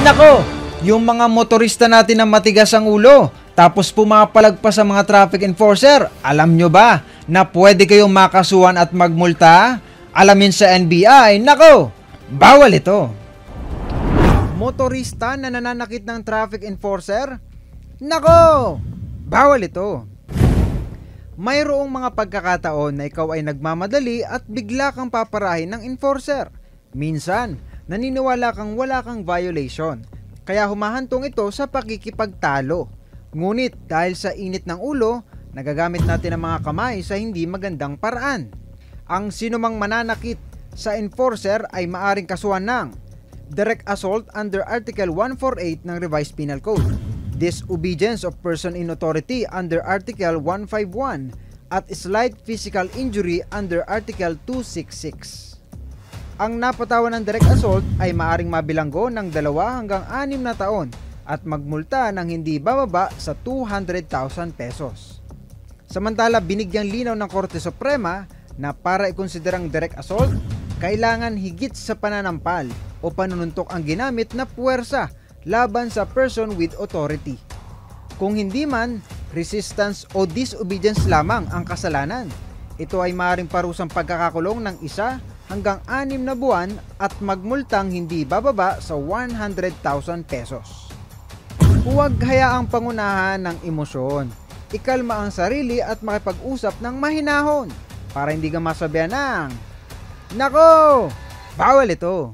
Nako, yung mga motorista natin na matigas ang ulo, tapos pumapalag pa sa mga traffic enforcer, alam nyo ba na pwede kayong makasuhan at magmulta? Alamin sa NBI, nako, bawal ito. Motorista na nananakit ng traffic enforcer? Nako, bawal ito. Mayroong mga pagkakataon na ikaw ay nagmamadali at bigla kang paparahin ng enforcer. Minsan, naniniwala kang wala kang violation, kaya humahantong ito sa pakikipagtalo. Ngunit dahil sa init ng ulo, nagagamit natin ang mga kamay sa hindi magandang paraan. Ang sinumang mananakit sa enforcer ay maaring kasuhan ng direct assault under Article 148 ng Revised Penal Code, disobedience of person in authority under Article 151, at slight physical injury under Article 266. Ang napatawan ng direct assault ay maaring mabilanggo ng 2 hanggang 6 na taon at magmulta ng hindi bababa sa 200,000 pesos. Samantala, binigyang linaw ng Korte Suprema na para ikonsiderang direct assault, kailangan higit sa pananampal o panununtok ang ginamit na puwersa laban sa person with authority. Kung hindi man, resistance o disobedience lamang ang kasalanan. Ito ay maaaring parusang pagkakakulong ng 1 hanggang 6 na buwan at magmultang hindi bababa sa 100,000 pesos. Huwag hayaang pangunahan ng emosyon. Ikalma ang sarili at makipag-usap ng mahinahon para hindi ka masabihan ng, nako, bawal ito.